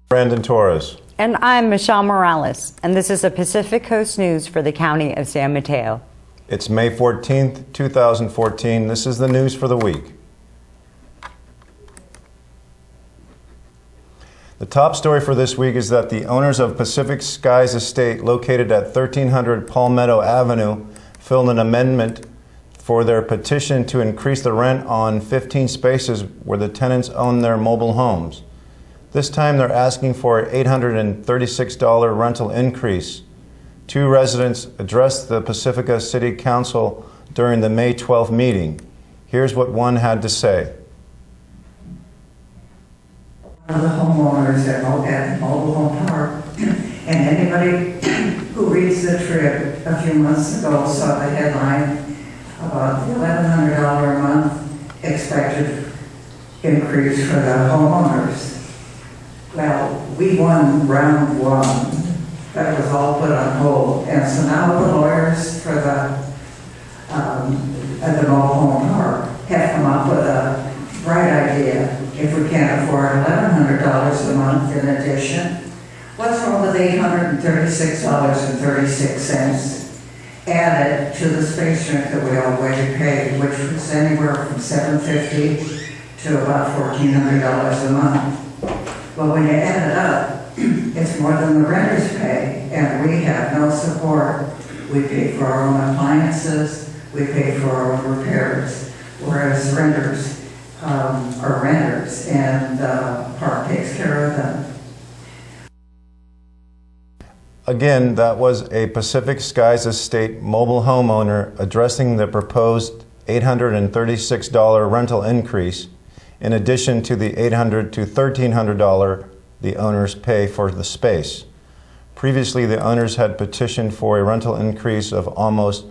Brandon Torres. And I'm Michelle Morales, and this is the Pacific Coast News for the County of San Mateo. It's May 14th, 2014. This is the news for the week. The top story for this week is that the owners of Pacific Skies Estate, located at 1300 Palmetto Avenue, filed an amendment for their petition to increase the rent on 15 spaces where the tenants own their mobile homes. This time they're asking for an $836 rental increase. Two residents addressed the Pacifica City Council during the May 12th meeting. Here's what one had to say. One of the homeowners at Mobile Home Park, and anybody who reads the Trib a few months ago saw the headline about the $1,100 a month expected increase for the homeowners. Well, we won round one. That was all put on hold. And so now the lawyers for at the Mobile Home Park have come up with a bright idea. If we can't afford $1,100 a month in addition, what's wrong with $836.36 added to the space rent that we already paid, which was anywhere from $750 to about $1,400 a month? Well, when you add it up, it's more than the renters pay, and we have no support. We pay for our own appliances, we pay for our own repairs, whereas renters are renters, and park takes care of them. Again, that was a Pacific Skies Estate mobile homeowner addressing the proposed $836 rental increase, in addition to the $800 to $1,300 the owners pay for the space. Previously, the owners had petitioned for a rental increase of almost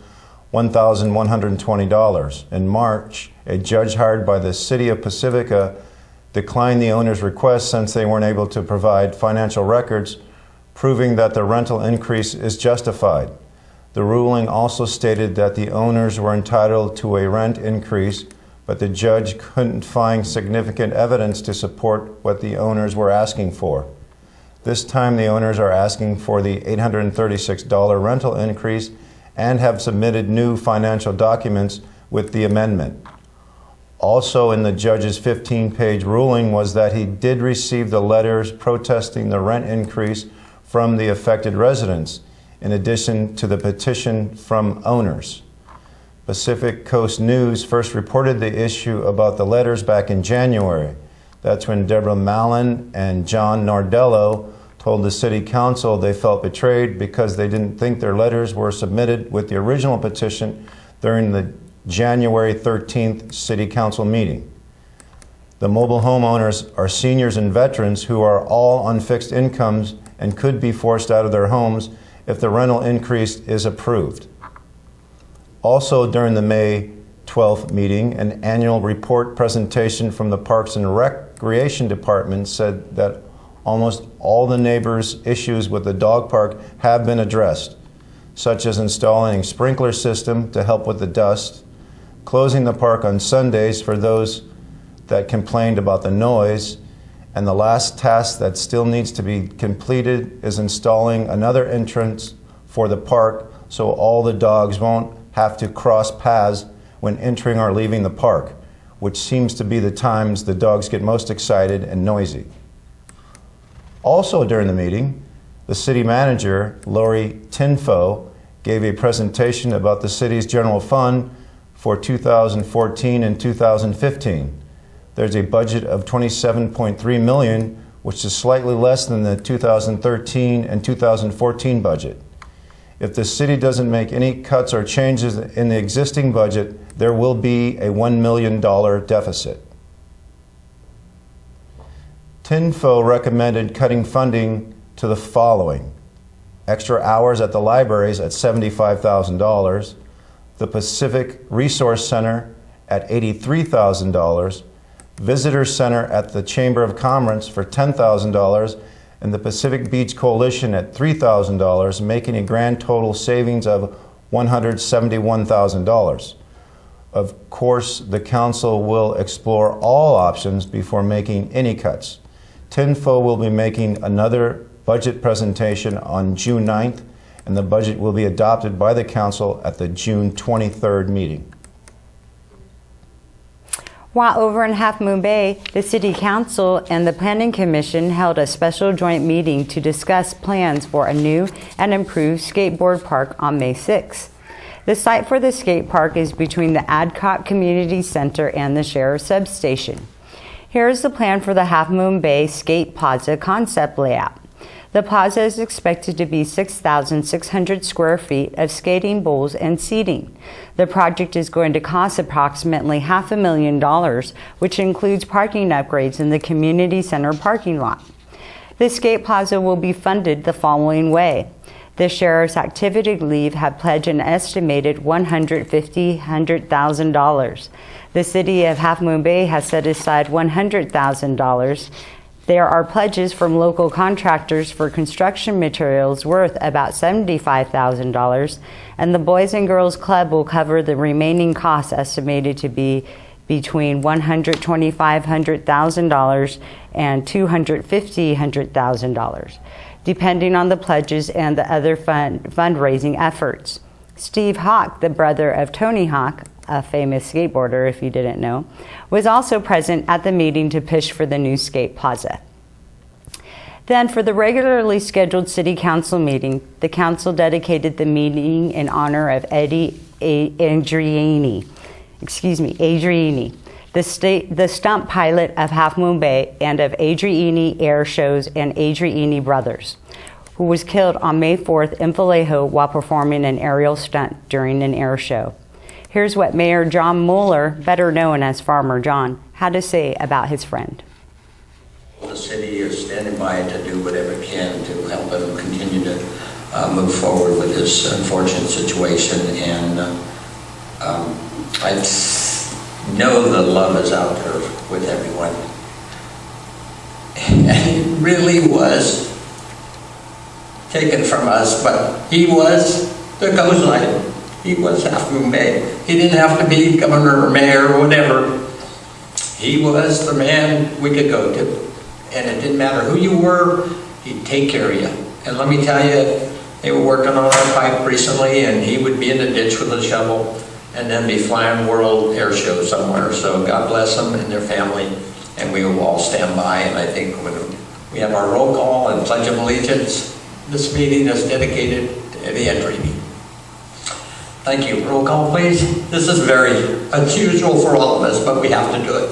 $1,120. In March, a judge hired by the City of Pacifica declined the owners' request since they weren't able to provide financial records proving that the rental increase is justified. The ruling also stated that the owners were entitled to a rent increase, but the judge couldn't find significant evidence to support what the owners were asking for. This time the owners are asking for the $836 rental increase and have submitted new financial documents with the amendment. Also in the judge's 15-page ruling was that he did receive the letters protesting the rent increase from the affected residents, in addition to the petition from owners. Pacific Coast News first reported the issue about the letters back in January. That's when Deborah Mallon and John Nardello told the City Council they felt betrayed because they didn't think their letters were submitted with the original petition during the January 13th City Council meeting. The mobile homeowners are seniors and veterans who are all on fixed incomes and could be forced out of their homes if the rental increase is approved. Also during the May 12th meeting, an annual report presentation from the Parks and Recreation Department said that almost all the neighbors' issues with the dog park have been addressed, such as installing a sprinkler system to help with the dust, closing the park on Sundays for those that complained about the noise, and the last task that still needs to be completed is installing another entrance for the park so all the dogs won't have to cross paths when entering or leaving the park, which seems to be the times the dogs get most excited and noisy. Also during the meeting, the city manager, Lori Tinfow, gave a presentation about the city's general fund for 2014 and 2015. There's a budget of $27.3 million, which is slightly less than the 2013 and 2014 budget. If the city doesn't make any cuts or changes in the existing budget, there will be a $1 million deficit. Tinfow recommended cutting funding to the following: extra hours at the libraries at $75,000, the Pacific Resource Center at $83,000, Visitor Center at the Chamber of Commerce for $10,000, and the Pacific Beach Coalition at $3,000, making a grand total savings of $171,000. Of course, the council will explore all options before making any cuts. TINFO will be making another budget presentation on June 9th, and the budget will be adopted by the council at the June 23rd meeting. While over in Half Moon Bay, the City Council and the Planning Commission held a special joint meeting to discuss plans for a new and improved skateboard park on May 6th. The site for the skate park is between the Adcock Community Center and the Sheriff's Substation. Here is the plan for the Half Moon Bay Skate Plaza concept layout. The plaza is expected to be 6,600 square feet of skating bowls and seating. The project is going to cost approximately $500,000, which includes parking upgrades in the community center parking lot. The skate plaza will be funded the following way. The Sheriff's Activity League have pledged an estimated $100,000. The City of Half Moon Bay has set aside $100,000. There are pledges from local contractors for construction materials worth about $75,000, and the Boys and Girls Club will cover the remaining costs, estimated to be between $125,000 and $250,000, depending on the pledges and the other fundraising efforts. Steve Hawk, the brother of Tony Hawk, a famous skateboarder if you didn't know, was also present at the meeting to push for the new skate plaza. Then for the regularly scheduled City Council meeting, the Council dedicated the meeting in honor of Eddie Adriani, the stunt pilot of Half Moon Bay and of Adriani Air Shows and Adriani Brothers, who was killed on May 4th in Vallejo while performing an aerial stunt during an air show. Here's what Mayor John Mueller, better known as Farmer John, had to say about his friend. The city is standing by to do whatever it can to help him continue to move forward with this unfortunate situation, and I know the love is out there with everyone. And he really was taken from us, but he was the ghost light. He was Half Moon Bay. He didn't have to be governor or mayor or whatever. He was the man we could go to. And it didn't matter who you were, he'd take care of you. And let me tell you, they were working on our pipe recently, and he would be in the ditch with a shovel and then be flying world air show somewhere. So God bless them and their family, and we will all stand by. And I think when we have our roll call and Pledge of Allegiance, this meeting is dedicated to Eddie Adriani. Thank you. Roll call, please. This is very unusual for all of us, but we have to do it.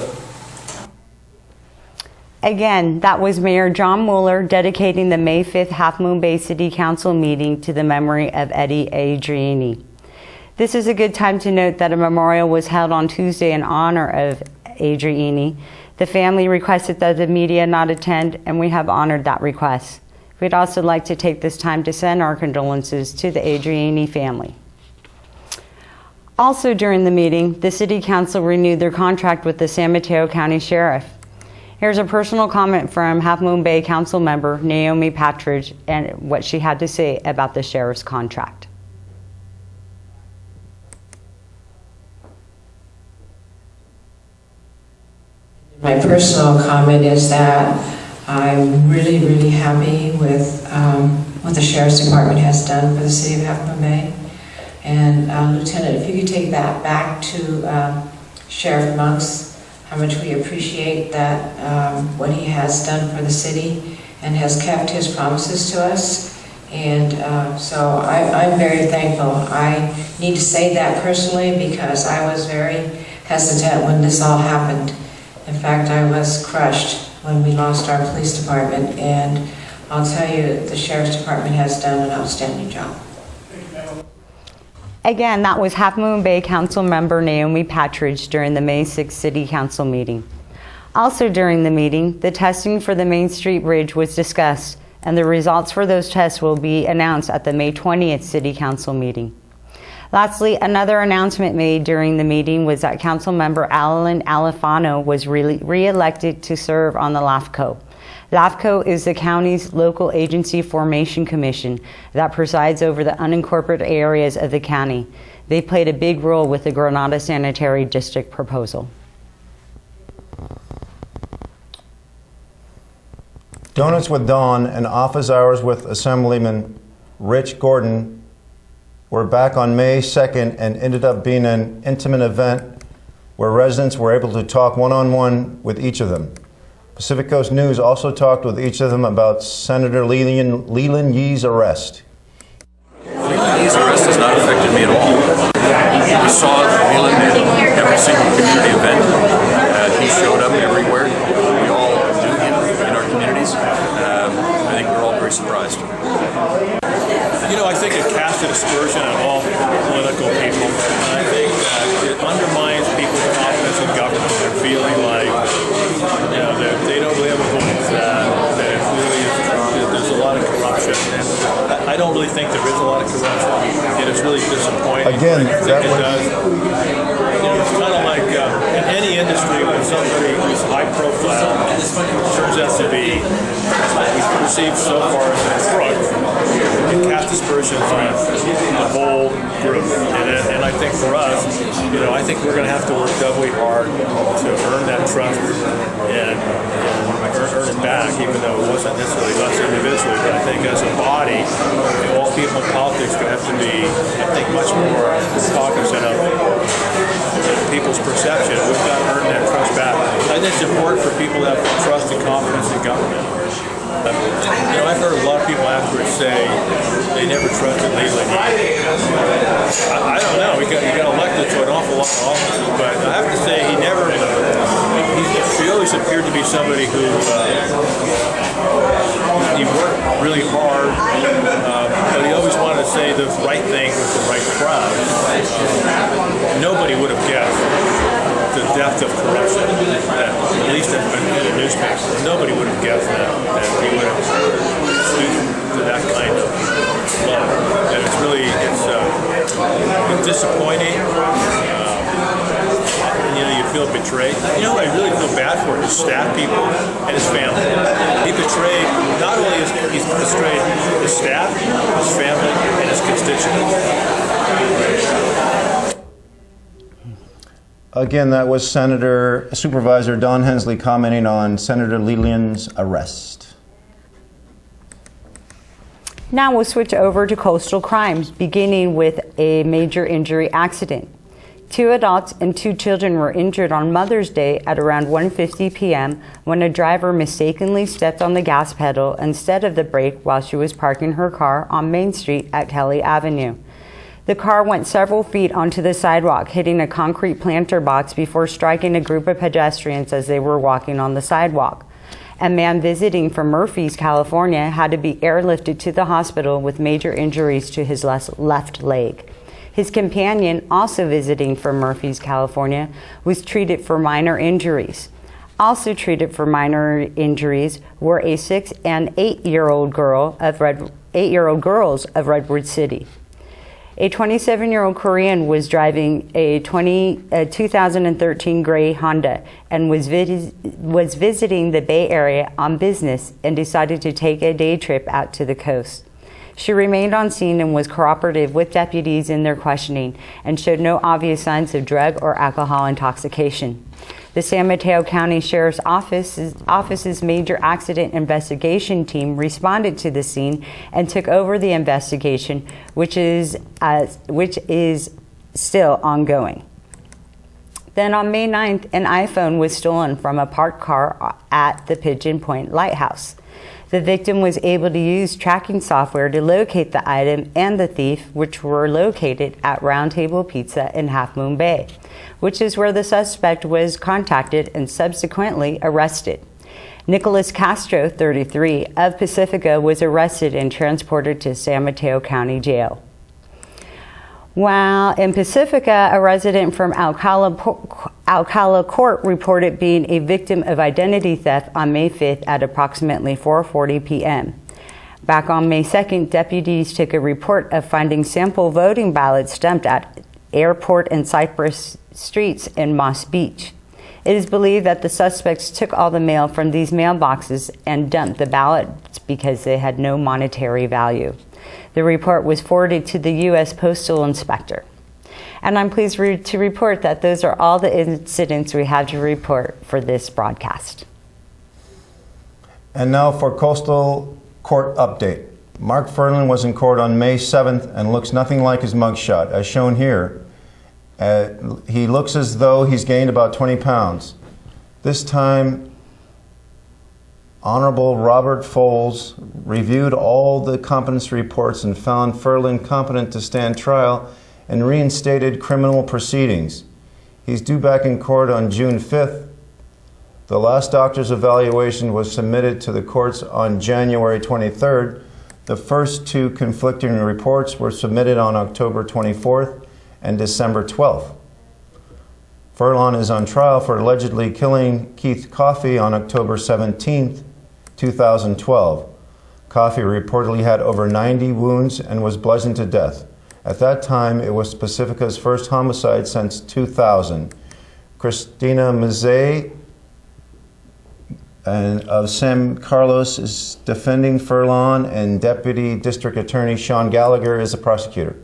Again, that was Mayor John Mueller dedicating the May 5th Half Moon Bay City Council meeting to the memory of Eddie Adriani. This is a good time to note that a memorial was held on Tuesday in honor of Adriani. The family requested that the media not attend, and we have honored that request. We'd also like to take this time to send our condolences to the Adriani family. Also during the meeting, the City Council renewed their contract with the San Mateo County Sheriff. Here's a personal comment from Half Moon Bay Council member Naomi Patridge and what she had to say about the sheriff's contract. My personal comment is that I'm really, really happy with what the Sheriff's Department has done for the City of Half Moon Bay. And Lieutenant, if you could take that back to Sheriff Monks, how much we appreciate that, what he has done for the city and has kept his promises to us. And so I'm very thankful. I need to say that personally because I was very hesitant when this all happened. In fact, I was crushed when we lost our police department, and I'll tell you, the Sheriff's Department has done an outstanding job. Again, that was Half Moon Bay Council member Naomi Patridge during the May 6th City Council meeting. Also during the meeting, the testing for the Main Street Bridge was discussed, and the results for those tests will be announced at the May 20th City Council meeting. Lastly, another announcement made during the meeting was that Council member Alan Alifano was re-elected to serve on the LAFCO. LAFCO is the county's local agency formation commission that presides over the unincorporated areas of the county. They played a big role with the Granada Sanitary District proposal. Donuts with Dawn and office hours with Assemblyman Rich Gordon were back on May 2nd and ended up being an intimate event where residents were able to talk one-on-one with each of them. Pacific Coast News also talked with each of them about Senator Leland Yee's arrest. Leland Yee's arrest has not affected me at all. We saw Leland at every single community event. He showed up everywhere. We all knew him in our communities. I think we're all very surprised. You know, I think it casts an aspersion on all political people. And I think that it undermines people's confidence in government. They're feeling like, you know, they don't really have a voice, that it really is, there's a lot of corruption. And I don't really think there is a lot of corruption. And it's really disappointing. Again, that you know, it's kind of like in any industry when somebody who's high profile turns out to be perceived so far as a crook, it casts aspersions on the whole group. And I think for us, you know, I think we're going to have to work doubly hard to earn that trust and earn it back, even though it wasn't necessarily us individually. But I think as a body, all people in politics are going to have to be, I think, much more cognizant of people's perception. We've got to earn that trust back. I think it's important for people to have trust and confidence in government. You know, I've heard a lot of people afterwards say they never trusted Leland Yee. I don't know. He got elected to an awful lot of offices, but I have to say he always appeared to be somebody who he worked really hard, but he always wanted to say the right thing with the right crowd. Nobody would have guessed the depth of corruption, at least in a newspaper. Nobody would have guessed that he would have stooped to that kind of level. And it's really, it's disappointing. You know, you feel betrayed. You know, I really feel bad for his staff people and his family. He betrayed, not only he's betrayed his staff, his family, and his constituents. Again, that was Supervisor Don Hensley commenting on Senator Leland's arrest. Now we'll switch over to coastal crimes, beginning with a major injury accident. 2 adults and 2 children were injured on Mother's Day at around 1:50 p.m. when a driver mistakenly stepped on the gas pedal instead of the brake while she was parking her car on Main Street at Kelly Avenue. The car went several feet onto the sidewalk, hitting a concrete planter box before striking a group of pedestrians as they were walking on the sidewalk. A man visiting from Murphy's, California, had to be airlifted to the hospital with major injuries to his left leg. His companion, also visiting from Murphy's, California, was treated for minor injuries. Also treated for minor injuries were a 6- and 8-year-old girls of Redwood City. A 27-year-old Korean was driving a 2013 gray Honda and was visiting the Bay Area on business and decided to take a day trip out to the coast. She remained on scene and was cooperative with deputies in their questioning and showed no obvious signs of drug or alcohol intoxication. The San Mateo County Sheriff's Office's major accident investigation team responded to the scene and took over the investigation, which is still ongoing. Then on May 9th, an iPhone was stolen from a parked car at the Pigeon Point Lighthouse. The victim was able to use tracking software to locate the item and the thief, which were located at Round Table Pizza in Half Moon Bay, which is where the suspect was contacted and subsequently arrested. Nicholas Castro, 33, of Pacifica, was arrested and transported to San Mateo County Jail. While in Pacifica, a resident from Alcala Court reported being a victim of identity theft on May 5th at approximately 4:40 p.m. Back on May 2nd, deputies took a report of finding sample voting ballots dumped at Airport and Cypress Streets in Moss Beach. It is believed that the suspects took all the mail from these mailboxes and dumped the ballots because they had no monetary value. The report was forwarded to the U.S. Postal Inspector. And I'm pleased to report that those are all the incidents we have to report for this broadcast. And now for Coastal Court update. Mark Furlan was in court on May 7th and looks nothing like his mugshot, as shown here. He looks as though he's gained about 20 pounds. This time, Honorable Robert Foles reviewed all the competency reports and found Furlan competent to stand trial and reinstated criminal proceedings. He's due back in court on June 5th. The last doctor's evaluation was submitted to the courts on January 23rd. The first two conflicting reports were submitted on October 24th and December 12th. Furlan is on trial for allegedly killing Keith Coffey on October 17th, 2012. Coffey reportedly had over 90 wounds and was bludgeoned to death. At that time, it was Pacifica's first homicide since 2000. Christina Mazzei of San Carlos is defending Furlan, and Deputy District Attorney Sean Gallagher is the prosecutor.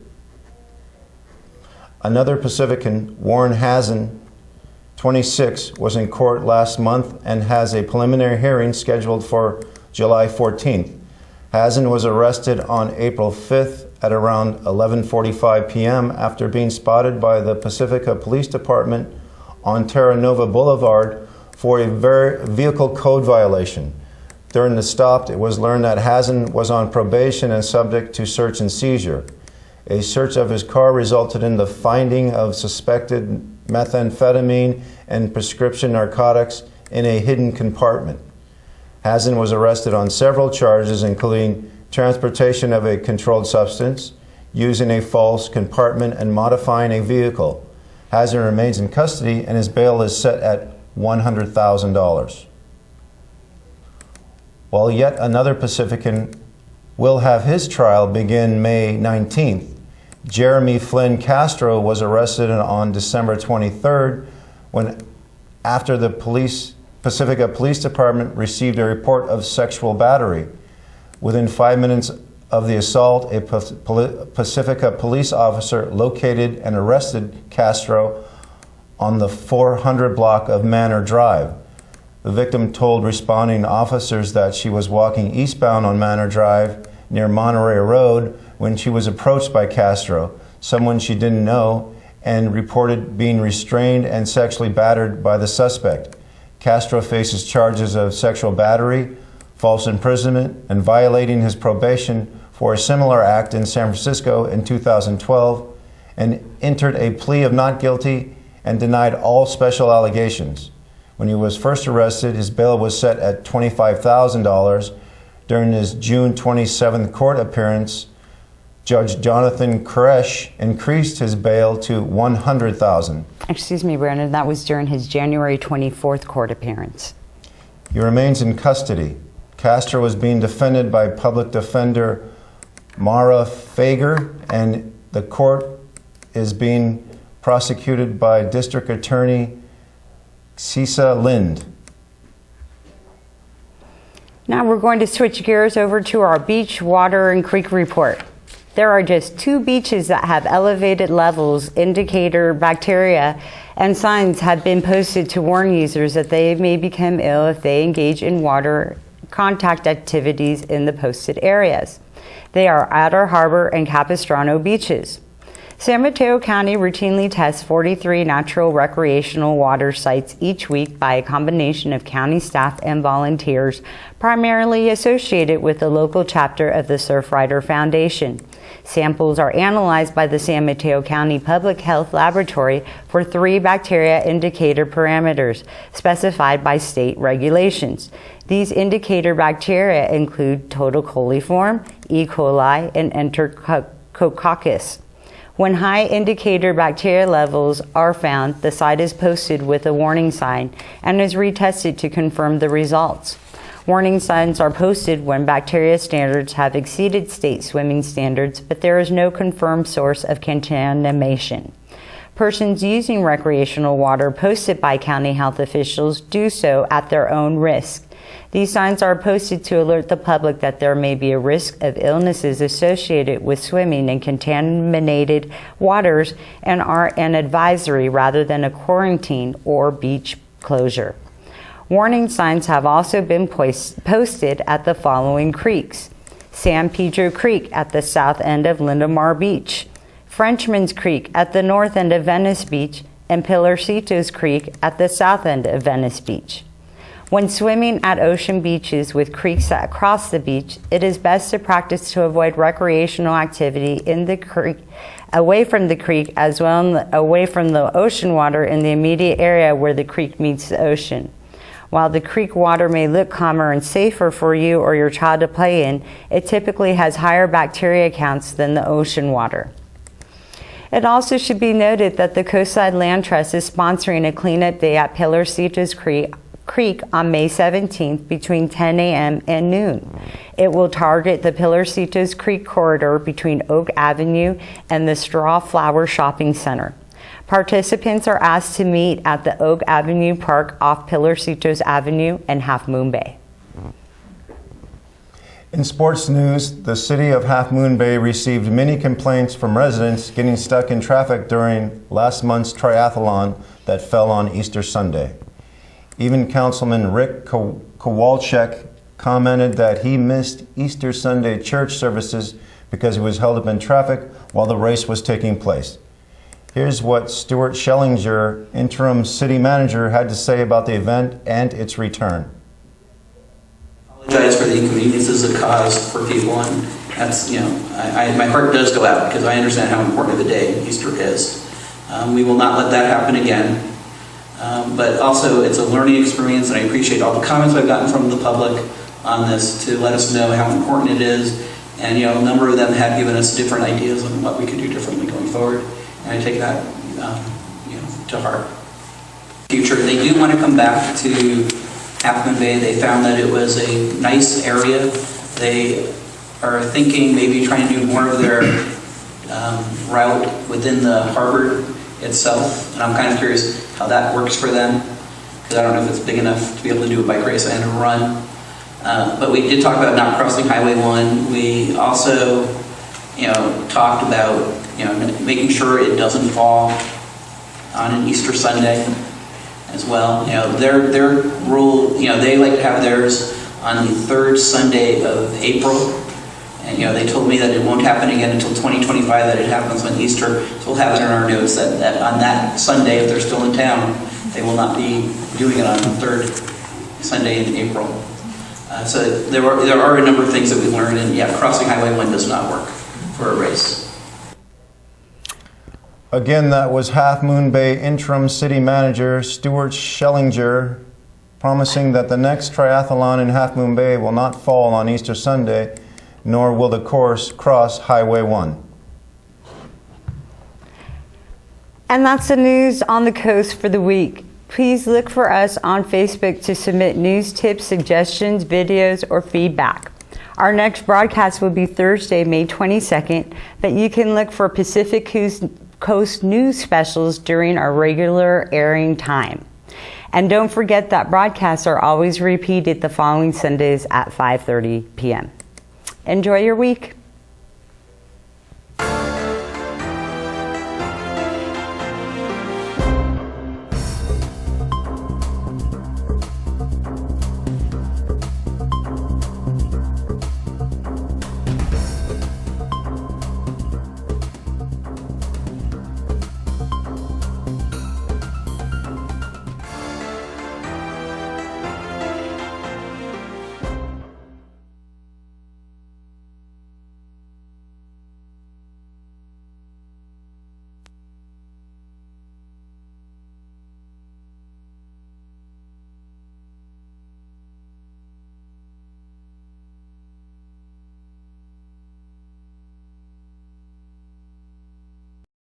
Another Pacifican, Warren Hazen, 26, was in court last month and has a preliminary hearing scheduled for July 14th. Hazen was arrested on April 5th at around 11:45 p.m. after being spotted by the Pacifica Police Department on Terra Nova Boulevard for a vehicle code violation. During the stop, it was learned that Hazen was on probation and subject to search and seizure. A search of his car resulted in the finding of suspected methamphetamine and prescription narcotics in a hidden compartment. Hazen was arrested on several charges, including transportation of a controlled substance, using a false compartment, and modifying a vehicle. Hazen remains in custody and his bail is set at $100,000. While yet another Pacifican will have his trial begin May 19th, Jeremy Flynn Castro was arrested on December 23rd when, after the Pacifica Police Department received a report of sexual battery. Within 5 minutes of the assault, a Pacifica police officer located and arrested Castro on the 400 block of Manor Drive. The victim told responding officers that she was walking eastbound on Manor Drive near Monterey Road when she was approached by Castro, someone she didn't know, and reported being restrained and sexually battered by the suspect. Castro faces charges of sexual battery, false imprisonment, and violating his probation for a similar act in San Francisco in 2012, and entered a plea of not guilty and denied all special allegations. When he was first arrested, his bail was set at $25,000. During his June 27th court appearance, Judge Jonathan Koresh increased his bail to $100,000. Excuse me, Brandon, that was during his January 24th court appearance. He remains in custody. Castro was being defended by public defender Mara Fager, and the court is being prosecuted by District Attorney Cisa Lind. Now we're going to switch gears over to our beach, water, and creek report. There are just 2 beaches that have elevated levels, indicator bacteria, and signs have been posted to warn users that they may become ill if they engage in water contact activities in the posted areas. They are Outer Harbor and Capistrano beaches. San Mateo County routinely tests 43 natural recreational water sites each week by a combination of county staff and volunteers, primarily associated with the local chapter of the Surfrider Foundation. Samples are analyzed by the San Mateo County Public Health Laboratory for 3 bacteria indicator parameters specified by state regulations. These indicator bacteria include total coliform, E. coli, and Enterococcus. When high indicator bacteria levels are found, the site is posted with a warning sign and is retested to confirm the results. Warning signs are posted when bacteria standards have exceeded state swimming standards, but there is no confirmed source of contamination. Persons using recreational water posted by county health officials do so at their own risk. These signs are posted to alert the public that there may be a risk of illnesses associated with swimming in contaminated waters and are an advisory rather than a quarantine or beach closure. Warning signs have also been posted at the following creeks: San Pedro Creek at the south end of Lindemar Beach, Frenchman's Creek at the north end of Venice Beach, and Pilarcitos Creek at the south end of Venice Beach. When swimming at ocean beaches with creeks that cross the beach, it is best to practice to avoid recreational activity in the creek, away from the creek, as well as away from the ocean water in the immediate area where the creek meets the ocean. While the creek water may look calmer and safer for you or your child to play in, it typically has higher bacteria counts than the ocean water. It also should be noted that the Coastside Land Trust is sponsoring a cleanup day at Pilarcitos Creek on May 17th between 10 a.m. and noon. It will target the Pilarcitos Creek corridor between Oak Avenue and the Straw Flower Shopping Center. Participants are asked to meet at the Oak Avenue Park off Pilarcitos Avenue and Half Moon Bay. In sports news, the city of Half Moon Bay received many complaints from residents getting stuck in traffic during last month's triathlon that fell on Easter Sunday. Even Councilman Rick Kowalczyk commented that he missed Easter Sunday church services because he was held up in traffic while the race was taking place. Here's what Stuart Schellinger, interim city manager, had to say about the event and its return. I apologize for the inconveniences it caused for people, and that's, my heart does go out because I understand how important of a day Easter is. We will not let that happen again. But also, it's a learning experience, and I appreciate all the comments I've gotten from the public on this to let us know how important it is. And a number of them have given us different ideas on what we could do differently going forward, and I take that to heart. Future, they do want to come back to Half Moon Bay. They found that it was a nice area. They are thinking maybe trying to do more of their route within the harbor itself, and I'm kind of curious how that works for them, because I don't know if it's big enough to be able to do a bike race and a run. But we did talk about not crossing Highway 1. We also, talked about, making sure it doesn't fall on an Easter Sunday as well. Their rule, they like to have theirs on the third Sunday of April. And they told me that it won't happen again until 2025, that it happens on Easter. So we'll have it in our notes that on that Sunday, if they're still in town, they will not be doing it on the third Sunday in April. So there are a number of things that we learned, and crossing Highway 1 does not work for a race. Again, that was Half Moon Bay interim city manager Stuart Schellinger promising that the next triathlon in Half Moon Bay will not fall on Easter Sunday, nor will the course cross Highway 1. And that's the news on the coast for the week. Please look for us on Facebook to submit news, tips, suggestions, videos, or feedback. Our next broadcast will be Thursday, May 22nd, but you can look for Pacific Coast news specials during our regular airing time. And don't forget that broadcasts are always repeated the following Sundays at 5:30 p.m. Enjoy your week.